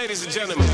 Ladies and gentlemen.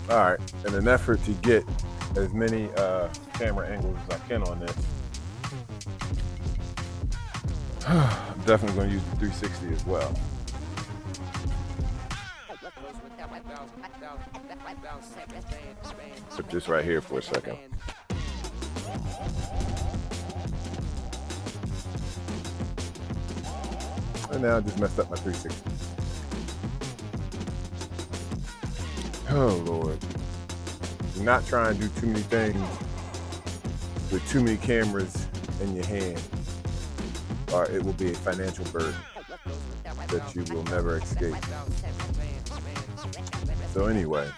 All right, in an effort to get as many camera angles as I can on this, I'm definitely going to use the 360 as well. Put this right here for a second. And now I just messed up my 360. Oh Lord. Do not try and do too many things with too many cameras in your hand, or it will be a financial burden that you will never escape. So anyway,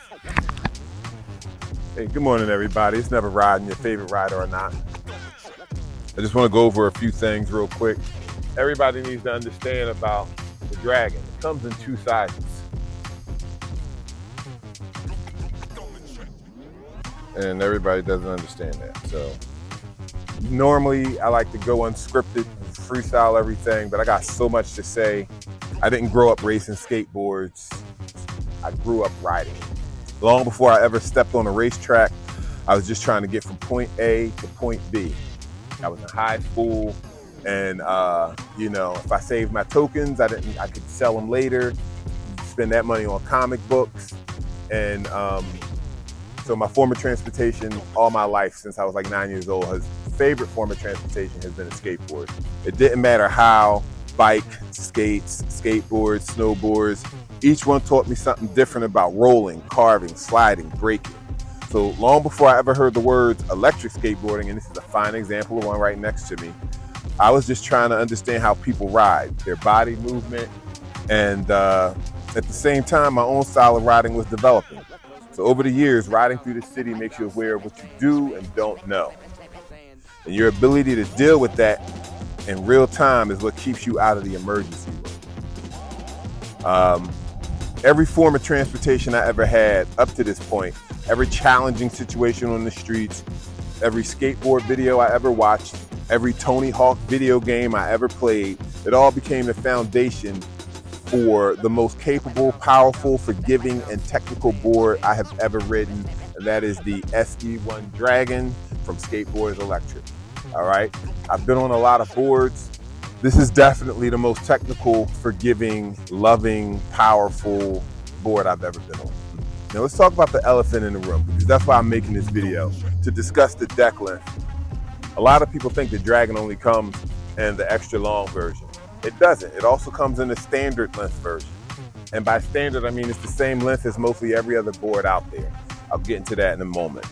hey, good morning everybody. It's Never Riding, your favorite rider or not. I just want to go over a few things real quick. Everybody needs to understand about the Dragon. It comes in two sizes. And everybody doesn't understand that. So normally I like to go unscripted and freestyle everything, but I got so much to say. I didn't grow up racing skateboards. I grew up riding. Long before I ever stepped on a racetrack, I was just trying to get from point A to point B. I was in high school, and you know, if I saved my tokens, I could sell them later, spend that money on comic books, and so my form of transportation all my life since I was like 9 years old, his favorite form of transportation has been a skateboard. It didn't matter how, bike, skates, skateboards, snowboards, each one taught me something different about rolling, carving, sliding, braking. So long before I ever heard the words electric skateboarding, and this is a fine example of one right next to me, I was just trying to understand how people ride, their body movement, and at the same time, my own style of riding was developing. So over the years, riding through the city makes you aware of what you do and don't know. And your ability to deal with that in real time is what keeps you out of the emergency room. Every form of transportation I ever had up to this point, every challenging situation on the streets, every skateboard video I ever watched, every Tony Hawk video game I ever played, it all became the foundation for the most capable, powerful, forgiving, and technical board I have ever ridden, and that is the SE1 Dragon from SKATEBOARDS ELECTRIC. All right, I've been on a lot of boards. This is definitely the most technical, forgiving, loving, powerful board I've ever been on. Now let's talk about the elephant in the room, because that's why I'm making this video, to discuss the deck length. A lot of people think the Dragon only comes in the extra long version. It doesn't. It also comes in the standard length version. And by standard, I mean it's the same length as mostly every other board out there. I'll get into that in a moment.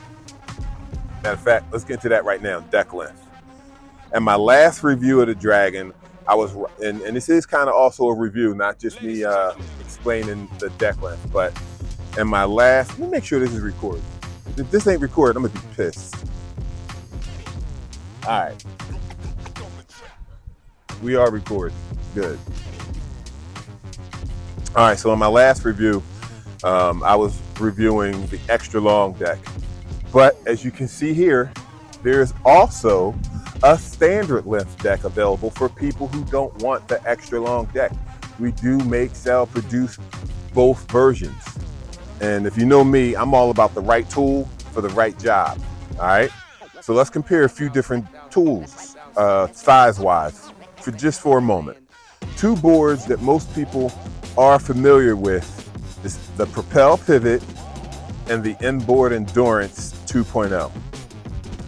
Matter of fact, let's get into that right now, deck length. And my last review of the Dragon, I was, and this is kind of also a review, not just me explaining the deck length, but in my last, let me make sure this is recorded. If this ain't recorded, I'm gonna be pissed. All right. We are recording. Good. All right, so in my last review, I was reviewing the extra long deck. But as you can see here, there's also a standard length deck available for people who don't want the extra long deck. We do make, sell, produce both versions. And if you know me, I'm all about the right tool for the right job. All right, so let's compare a few different tools, size-wise. For a moment. Two boards that most people are familiar with is the Propel Pivot and the Inboard Endurance 2.0.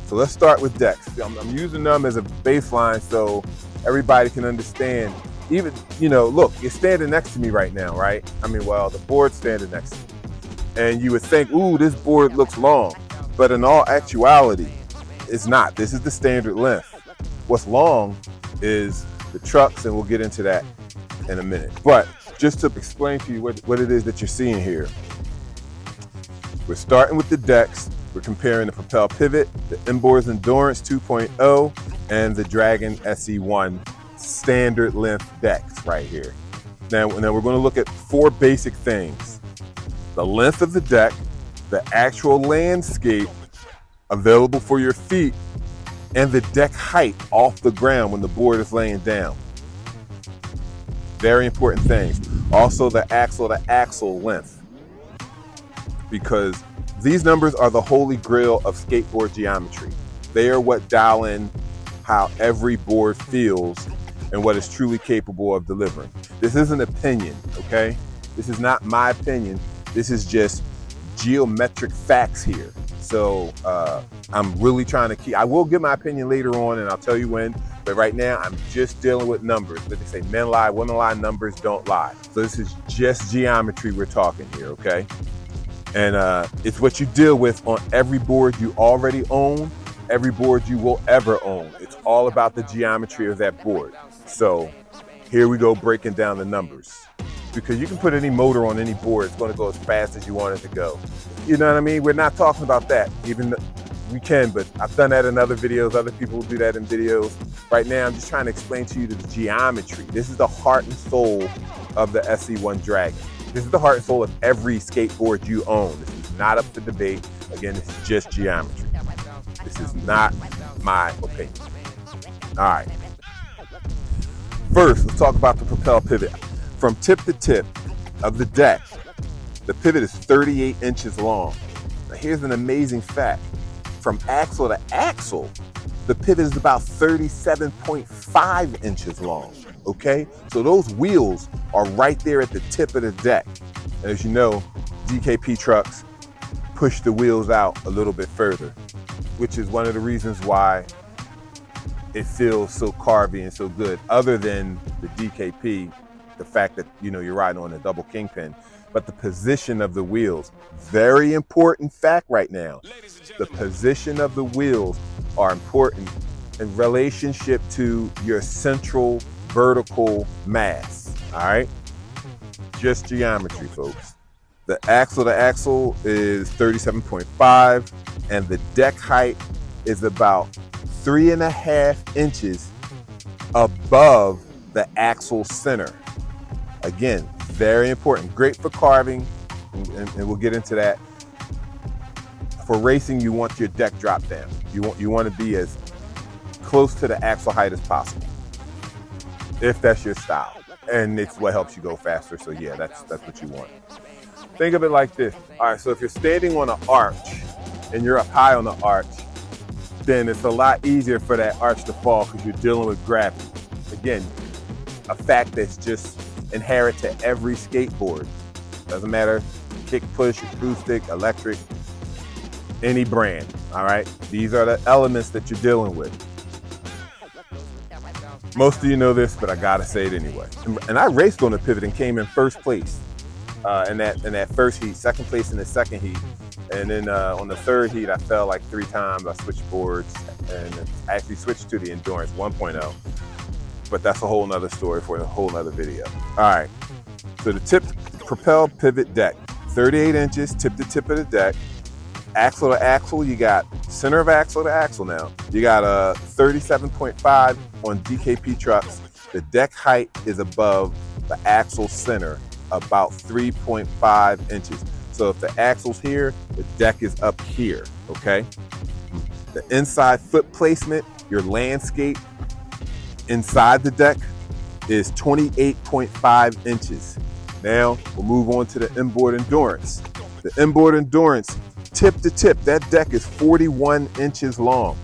So let's start with decks. I'm using them as a baseline so everybody can understand. Even, you know, look, you're standing next to me right now, right? I mean, well, the board's standing next to me. And you would think, ooh, this board looks long. But in all actuality, it's not. This is the standard length. What's long is the trucks, and we'll get into that in a minute. But just to explain to you what it is that you're seeing here. We're starting with the decks. We're comparing the Propel Pivot, the Inboards Endurance 2.0, and the Dragon SE1 standard length decks right here. Now we're going to look at 4 basic things: the length of the deck, the actual landscape available for your feet, and the deck height off the ground when the board is laying down. Very important things. Also the axle-to-axle length, because these numbers are the holy grail of skateboard geometry. They are what dial in how every board feels and what it's truly capable of delivering. This isn't opinion, okay? This is not my opinion. This is just geometric facts here. So I'm really trying to keep, I will give my opinion later on and I'll tell you when, but right now I'm just dealing with numbers. But they say men lie, women lie, numbers don't lie. So this is just geometry we're talking here, okay? And it's what you deal with on every board you already own, every board you will ever own. It's all about the geometry of that board. So here we go, breaking down the numbers. Because you can put any motor on any board, it's going to go as fast as you want it to go. You know what I mean? We're not talking about that, even we can, but I've done that in other videos. Other people will do that in videos. Right now, I'm just trying to explain to you the geometry. This is the heart and soul of the SE1 Dragon. This is the heart and soul of every skateboard you own. This is not up for debate. Again, this is just geometry. This is not my opinion. All right. First, let's talk about the Propel Pivot. From tip to tip of the deck, the pivot is 38 inches long. Now here's an amazing fact. From axle to axle, the pivot is about 37.5 inches long, okay? So those wheels are right there at the tip of the deck. And as you know, DKP trucks push the wheels out a little bit further, which is one of the reasons why it feels so carvy and so good, other than the DKP, the fact that, you know, you're riding on a double kingpin, but the position of the wheels, very important fact right now. The position of the wheels are important in relationship to your central vertical mass, all right? Just geometry, folks. The axle to axle is 37.5, and the deck height is about 3.5 inches above the axle center. Again, very important. Great for carving, and we'll get into that. For racing, you want your deck drop down. You want to be as close to the axle height as possible, if that's your style, and it's what helps you go faster. So yeah, that's what you want. Think of it like this. All right, so if you're standing on an arch and you're up high on the arch, then it's a lot easier for that arch to fall because you're dealing with gravity. Again, a fact that's just inherent to every skateboard. Doesn't matter, kick, push, acoustic, electric, any brand, all right? These are the elements that you're dealing with. Most of you know this, but I gotta say it anyway. And I raced on the pivot and came in first place in that first heat, second place in the second heat. And then on the third heat, I fell like 3 times. I switched boards and I actually switched to the Endurance 1.0. But that's a whole nother story for a whole nother video. All right, so the tip Propel Pivot deck, 38 inches, tip to tip of the deck. Axle to axle, you got center of axle to axle now. You got a 37.5 on DKP trucks. The deck height is above the axle center, about 3.5 inches. So if the axle's here, the deck is up here, okay? The inside foot placement, your landscape inside the deck is 28.5 inches. Now we'll move on to the Inboard Endurance. The Inboard Endurance, tip to tip, that deck is 41 inches long.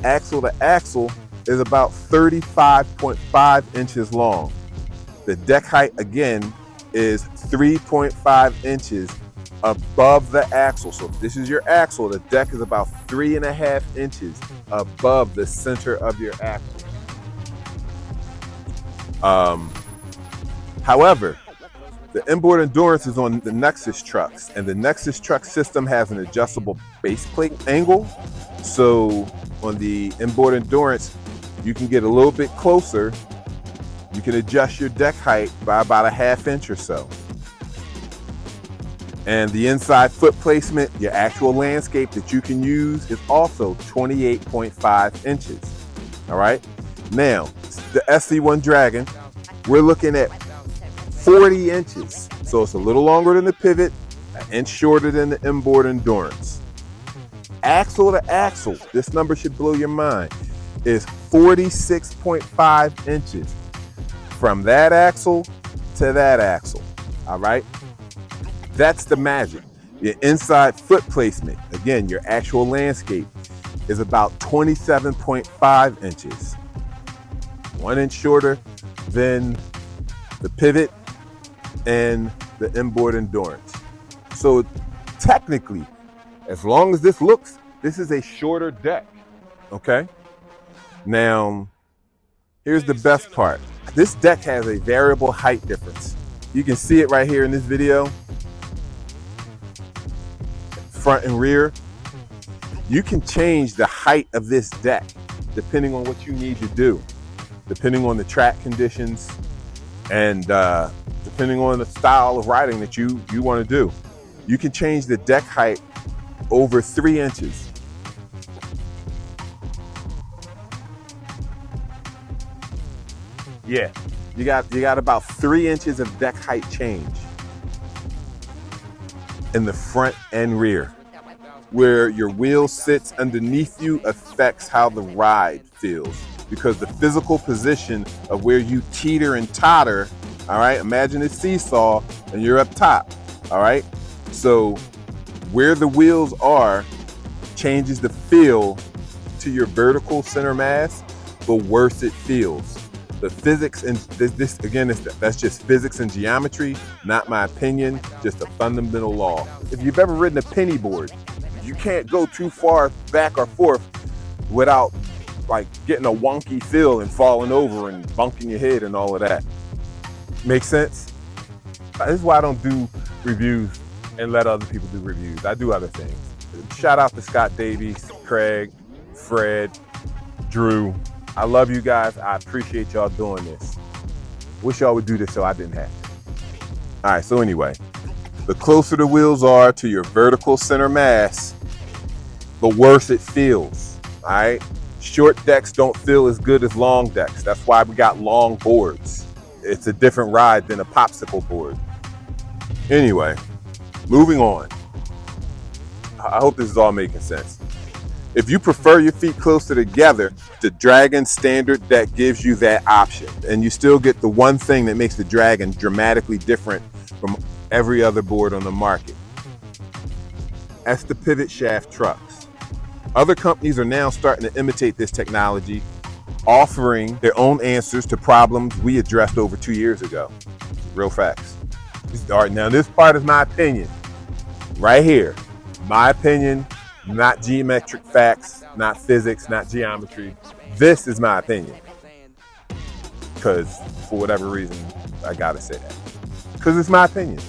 Axle to axle is about 35.5 inches long. The deck height again is 3.5 inches above the axle. So if this is your axle, the deck is about 3.5 inches above the center of your axle. However, the Inboard Endurance is on the Nexus trucks, and the Nexus truck system has an adjustable base plate angle. So on the Inboard Endurance, you can get a little bit closer. You can adjust your deck height by about 1/2 inch or so. And the inside foot placement, your actual landscape that you can use, is also 28.5 inches. All right. Now, the SE1 Dragon, we're looking at 40 inches. So it's a little longer than the Pivot, an inch shorter than the inboard Endurance. Axle to axle, this number should blow your mind, is 46.5 inches from that axle to that axle. All right. That's the magic. Your inside foot placement, again, your actual landscape, is about 27.5 inches. 1 inch shorter than the Pivot and the inboard Endurance. So technically, as long as this looks, this is a shorter deck, okay? Now, here's the best part. This deck has a variable height difference. You can see it right here in this video. Front and rear. You can change the height of this deck depending on what you need to do, depending on the track conditions, and depending on the style of riding that you want to do. You can change the deck height over 3 inches. Yeah, you got about 3 inches of deck height change in the front and rear. Where your wheel sits underneath you affects how the ride feels, because the physical position of where you teeter and totter, all right, imagine a seesaw and you're up top, all right? So where the wheels are changes the feel to your vertical center mass, the worse it feels. The physics, and this again, that's just physics and geometry, not my opinion, just a fundamental law. If you've ever ridden a penny board, you can't go too far back or forth without like getting a wonky feel and falling over and bunking your head and all of that. Make sense? This is why I don't do reviews and let other people do reviews. I do other things. Shout out to Scott Davies, Craig, Fred, Drew. I love you guys. I appreciate y'all doing this. Wish y'all would do this so I didn't have to. All right, so anyway, the closer the wheels are to your vertical center mass, the worse it feels, all right? Short decks don't feel as good as long decks. That's why we got long boards. It's a different ride than a popsicle board. Anyway, moving on. I hope this is all making sense. If you prefer your feet closer together, the Dragon standard deck gives you that option. And you still get the one thing that makes the Dragon dramatically different from every other board on the market. That's the pivot shaft trucks. Other companies are now starting to imitate this technology, offering their own answers to problems we addressed over 2 years ago. Real facts. All right, now this part is my opinion. Right here. My opinion, not geometric facts, not physics, not geometry. This is my opinion. Because for whatever reason, I gotta say that. Because it's my opinion.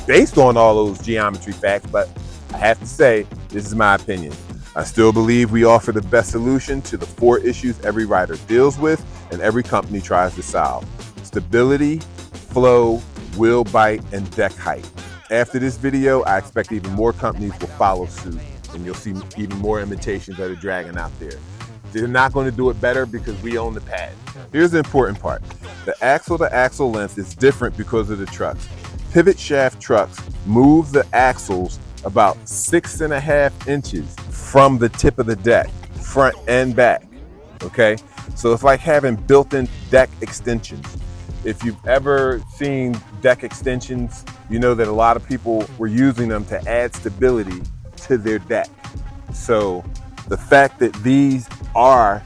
Based on all those geometry facts, but I have to say, this is my opinion. I still believe we offer the best solution to the 4 issues every rider deals with and every company tries to solve. Stability, flow, wheel bite, and deck height. After this video, I expect even more companies will follow suit, and you'll see even more imitations of the Dragon out there. They're not going to do it better because we own the pad. Here's the important part. The axle-to-axle length is different because of the trucks. Pivot shaft trucks move the axles about 6.5 inches from the tip of the deck, front and back, okay? So it's like having built-in deck extensions. If you've ever seen deck extensions, you know that a lot of people were using them to add stability to their deck. So the fact that these are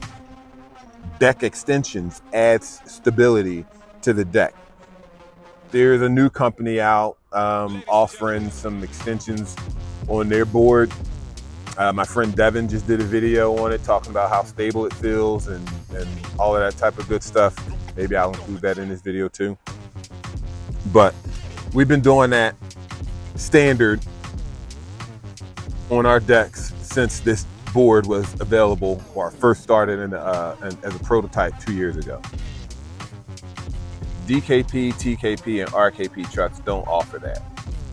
deck extensions adds stability to the deck. There's a new company out offering some extensions on their board. My friend Devin just did a video on it talking about how stable it feels and all of that type of good stuff. Maybe I'll include that in this video too. But we've been doing that standard on our decks since this board was available or first started as a prototype 2 years ago. DKP, TKP, and RKP trucks don't offer that.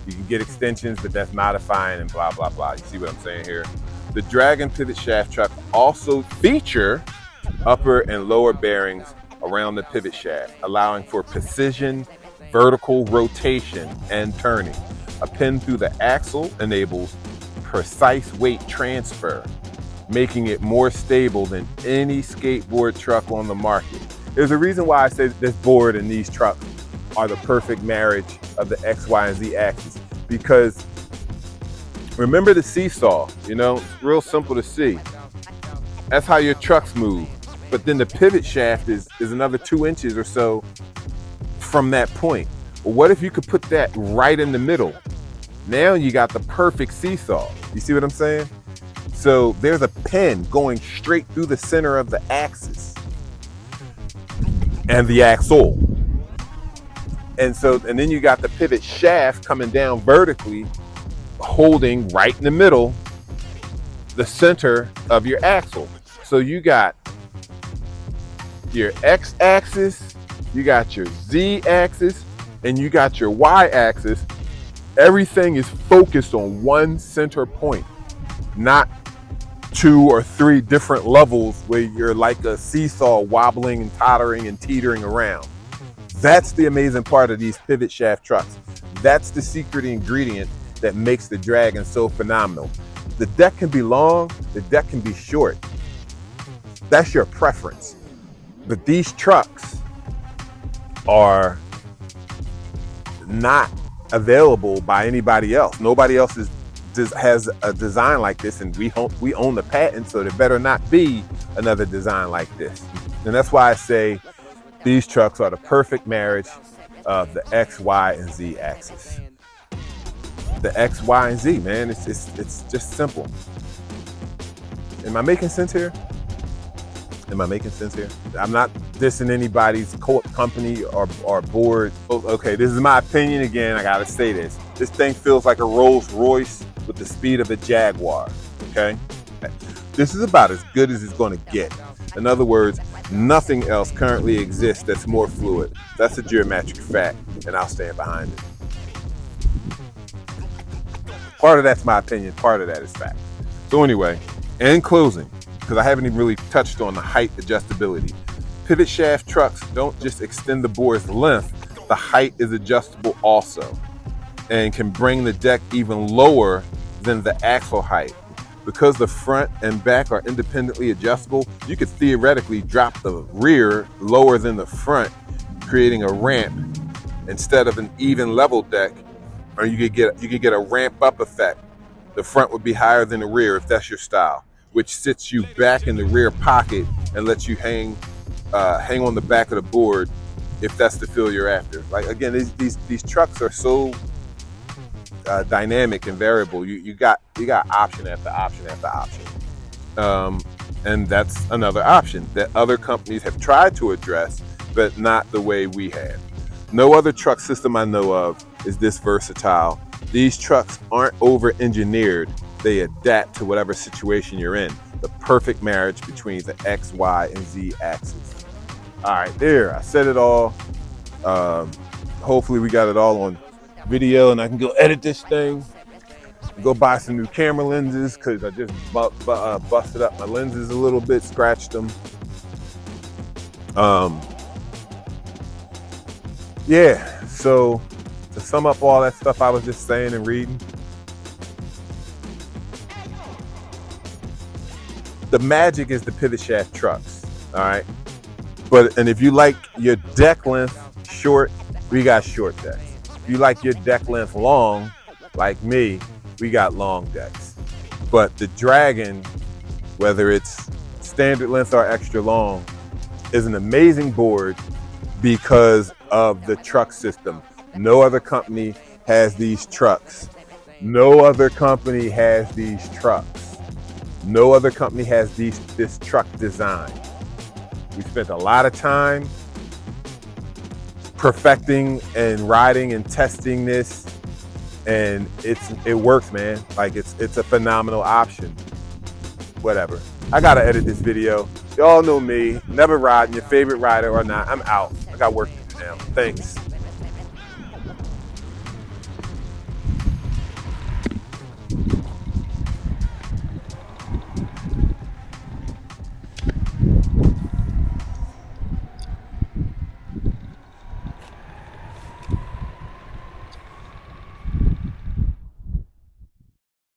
You can get extensions, but that's modifying and blah, blah, blah. You see what I'm saying here? The Dragon pivot shaft truck also feature upper and lower bearings around the pivot shaft, allowing for precision, vertical rotation, and turning. A pin through the axle enables precise weight transfer, making it more stable than any skateboard truck on the market. There's a reason why I say this board and these trucks are the perfect marriage of the X, Y, and Z axis, because remember the seesaw, you know, it's real simple to see. That's how your trucks move. But then the pivot shaft is another 2 inches or so from that point. Well, what if you could put that right in the middle? Now you got the perfect seesaw. You see what I'm saying? So there's a pin going straight through the center of the axis and the axle. And then you got the pivot shaft coming down vertically, holding right in the middle, the center of your axle. So you got your X axis, you got your Z axis, and you got your Y axis. Everything is focused on one center point, not 2 or 3 different levels where you're like a seesaw wobbling and tottering and teetering around. That's the amazing part of these pivot shaft trucks. That's the secret ingredient that makes the Dragon so phenomenal. The deck can be long, the deck can be short. That's your preference. But these trucks are not available by anybody else. Nobody else has a design like this, and we own the patent, so there better not be another design like this. And that's why I say these trucks are the perfect marriage of the X, Y, and Z axis. The X, Y, and Z, man, it's just simple. Am I making sense here? Am I making sense here? I'm not dissing anybody's company or board. Okay, this is my opinion again. I gotta say this. This thing feels like a Rolls Royce with the speed of a Jaguar, okay? This is about as good as it's gonna get. In other words, nothing else currently exists that's more fluid. That's a geometric fact, and I'll stand behind it. Part of that's my opinion, part of that is fact. So anyway, in closing, because I haven't even really touched on the height adjustability. Pivot shaft trucks don't just extend the board's length, the height is adjustable also, and can bring the deck even lower than the axle height. Because the front and back are independently adjustable, you could theoretically drop the rear lower than the front, creating a ramp instead of an even level deck, or you could get a ramp up effect. The front would be higher than the rear if that's your style, which sits you back in the rear pocket and lets you hang on the back of the board if that's the feel you're after. Like again, these trucks are so dynamic and variable. You got option after option after option, and that's another option that other companies have tried to address, but not the way we have. No other truck system I know of is this versatile. These trucks aren't over-engineered. They adapt to whatever situation you're in. The perfect marriage between the X, Y, and Z axis. All right, there, I said it all. Hopefully we got it all on video and I can go edit this thing. Go buy some new camera lenses because I just busted up my lenses a little bit, scratched them. Yeah, so to sum up all that stuff I was just saying and reading, the magic is the pivot shaft trucks, all right? And if you like your deck length short, we got short decks. If you like your deck length long, like me, we got long decks. But the Dragon, whether it's standard length or extra long, is an amazing board because of the truck system. No other company has these trucks. No other company has these trucks. No other company has this truck design. We spent a lot of time perfecting and riding and testing this, and it works, man. Like it's a phenomenal option. Whatever. I gotta edit this video. Y'all know me, never riding, your favorite rider or not. I'm out. I got work to do now. Thanks.